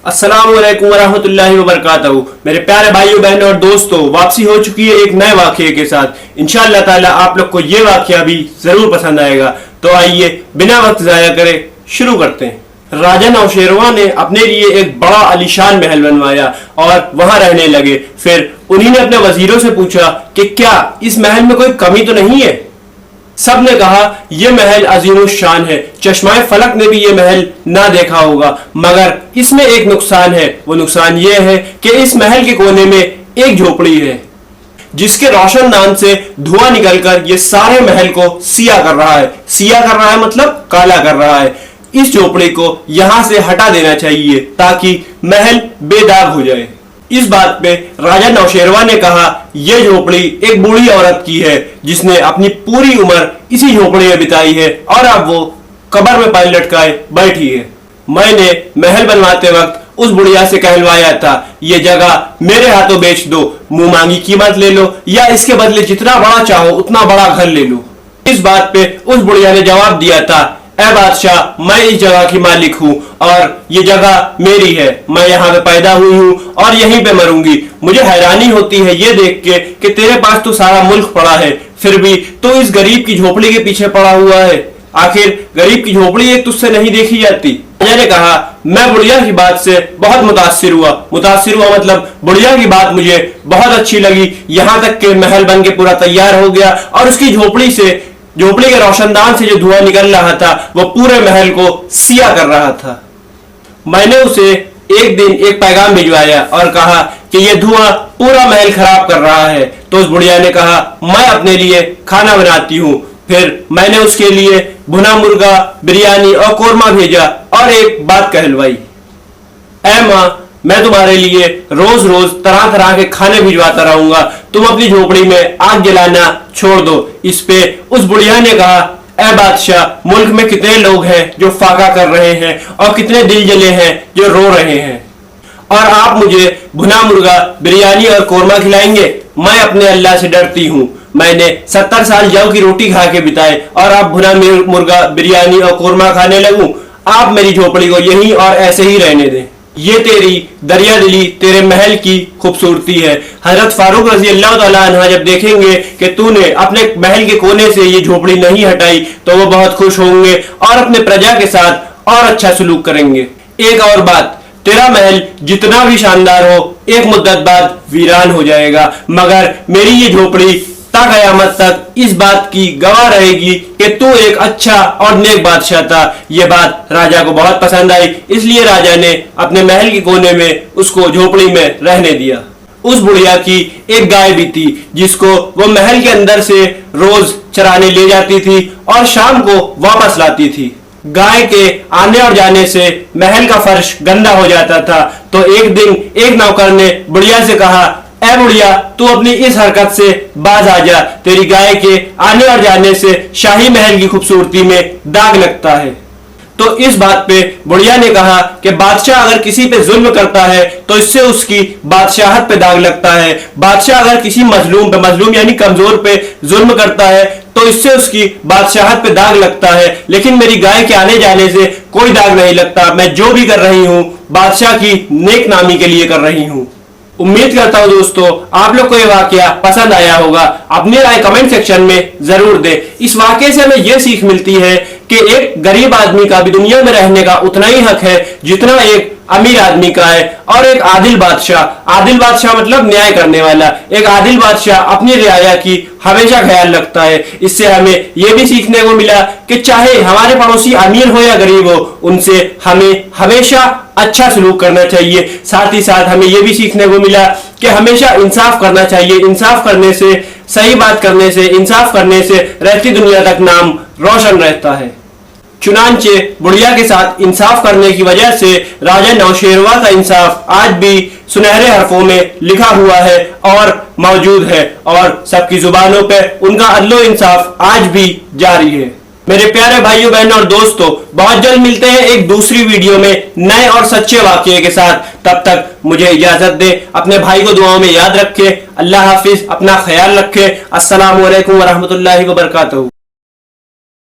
अस्सलाम वालेकुम वरहमतुल्लाहि वबरकातहू। मेरे प्यारे भाइयों बहनों और दोस्तों, वापसी हो चुकी है एक नए वाक़ये के साथ। इंशाअल्लाह ताला आप लोग को ये वाक़या भी जरूर पसंद आएगा। तो आइए बिना वक्त ज़ाया करे शुरू करते हैं। राजा नौशेरवां ने अपने लिए एक बड़ा आलीशान महल बनवाया और वहां रहने लगे। फिर उन्हीं ने अपने वजीरों से पूछा कि क्या इस महल में कोई कमी तो नहीं है। सब ने कहा यह महल अजीम शान है, चश्माए फलक ने भी यह महल ना देखा होगा, मगर इसमें एक नुकसान है। वो नुकसान यह है कि इस महल के कोने में एक झोपड़ी है जिसके रोशनदान से धुआं निकलकर ये सारे महल को सिया कर रहा है। सिया कर रहा है मतलब काला कर रहा है। इस झोपड़ी को यहां से हटा देना चाहिए ताकि महल बेदाग हो जाए। इस बात पे राजा नौशेरवां ने कहा यह झोपड़ी एक बूढ़ी औरत की है जिसने अपनी पूरी उम्र इसी झोपड़ी में बिताई है और अब वो कब्र में पैर लटकाए बैठी है। मैंने महल बनवाते वक्त उस बुढ़िया से कहलवाया था ये जगह मेरे हाथों बेच दो, मुंह मांगी कीमत ले लो या इसके बदले जितना बड़ा चाहो उतना बड़ा घर ले लो। इस बात पे उस बुढ़िया ने जवाब दिया था, ऐ बादशाह, मैं इस जगह की मालिक हूँ और ये जगह मेरी है। मैं यहाँ पे पैदा हुई हूँ और यहीं पे मरूंगी। मुझे हैरानी होती है ये देख के कि तेरे पास तो सारा मुल्क पड़ा है, फिर भी तो इस गरीब की झोपड़ी के पीछे पड़ा हुआ है। आखिर गरीब की झोपड़ी एक तुझसे नहीं देखी जाती। राजा ने कहा मैं बुढ़िया की बात से बहुत मुतासिर हुआ मतलब बुढ़िया की बात मुझे बहुत अच्छी लगी। यहाँ तक के महल बन के पूरा तैयार हो गया और उसकी झोपड़ी के रोशनदान से जो धुआं निकल रहा था वो पूरे महल को सिया कर रहा था। मैंने उसे एक दिन एक पैगाम भिजवाया और कहा कि ये धुआं पूरा महल खराब कर रहा है। तो उस बुढ़िया ने कहा मैं अपने लिए खाना बनाती हूँ। फिर मैंने उसके लिए भुना मुर्गा, बिरयानी और कोरमा भेजा और एक बात कहलवाई, ऐ माँ, मैं तुम्हारे लिए रोज रोज तरह तरह के खाने भिजवाता रहूंगा, तुम अपनी झोपड़ी में आग जलाना छोड़ दो। इस पे उस बुढ़िया ने कहा, ऐ बादशाह, मुल्क में कितने लोग हैं जो फाका कर रहे हैं और कितने दिल जले हैं जो रो रहे हैं, और आप मुझे भुना मुर्गा, बिरयानी और कोरमा खिलाएंगे। मैं अपने अल्लाह से डरती हूँ। मैंने 70 साल जौ की रोटी खा के बिताए और अब भुना मुर्गा, बिरयानी और कोरमा खाने लगूं। आप मेरी झोपड़ी को यहीं और ऐसे ही रहने दें। ये तेरी दरिया दिली, तेरे महल की खूबसूरती है। हजरत फारूक रजी अल्लाह तआला अन्हा जब देखेंगे कि तूने अपने महल के कोने से ये झोपड़ी नहीं हटाई तो वो बहुत खुश होंगे और अपने प्रजा के साथ और अच्छा सलूक करेंगे। एक और बात, तेरा महल जितना भी शानदार हो एक मुद्दत बाद वीरान हो जाएगा, मगर मेरी ये झोपड़ी ता कयामत तक इस बात की गवाह रहेगी कि तू एक अच्छा और नेक बादशाह था। यह बात राजा को बहुत पसंद आई, इसलिए राजा ने अपने महल के कोने में उसको झोपड़ी में रहने दिया। उस बुढ़िया की एक गाय भी थी जिसको वो महल के अंदर से रोज चराने ले जाती थी और शाम को वापस लाती थी। गाय के आने और जाने से महल का फर्श गंदा हो जाता था। तो एक दिन एक नौकर ने बुढ़िया से कहा, ऐ बुढ़िया, तू अपनी इस हरकत से बाज आ जा, तेरी गाय के आने और जाने से शाही महल की खूबसूरती में दाग लगता है। तो इस बात पे बुढ़िया ने कहा कि बादशाह अगर किसी पे जुल्म करता है तो इससे उसकी बादशाहत पे दाग लगता है। बादशाह अगर किसी मजलूम यानी कमजोर पे जुल्म करता है तो इससे उसकी बादशाहत पे दाग लगता है, लेकिन मेरी गाय के आने जाने से कोई दाग नहीं लगता। मैं जो भी कर रही हूँ बादशाह की नेक नामी के लिए कर रही हूँ। उम्मीद करता हूँ दोस्तों आप लोग को ये वाकया पसंद आया होगा। अपनी राय कमेंट सेक्शन में जरूर दे। इस वाकये से हमें यह सीख मिलती है कि एक गरीब आदमी का भी दुनिया में रहने का उतना ही हक है जितना एक अमीर आदमी का है। और एक आदिल बादशाह मतलब न्याय करने वाला, एक आदिल बादशाह अपनी रियाया की हमेशा ख्याल रखता है। इससे हमें यह भी सीखने को मिला कि चाहे हमारे पड़ोसी अमीर हो या गरीब हो, उनसे हमें हमेशा अच्छा सलूक करना चाहिए। साथ ही साथ हमें यह भी सीखने को मिला कि हमेशा इंसाफ करना चाहिए। इंसाफ करने से, सही बात करने से, इंसाफ करने से रहती दुनिया तक नाम रोशन रहता है। चुनांचे बुढ़िया के साथ इंसाफ करने की वजह से राजा नौशेरवां का इंसाफ आज भी सुनहरे हरफों में लिखा हुआ है और मौजूद है, और सबकी जुबानों पे उनका अदलो इंसाफ आज भी जारी है। मेरे प्यारे भाइयों बहनों और दोस्तों, बहुत जल्द मिलते हैं एक दूसरी वीडियो में नए और सच्चे वाकये के साथ। तब तक मुझे इजाजत दे। अपने भाई को दुआओं में याद रखे। अल्लाह हाफिज, अपना ख्याल रखे। अस्सलाम वालेकुम वरहमतुल्लाहि वबरकातुहू।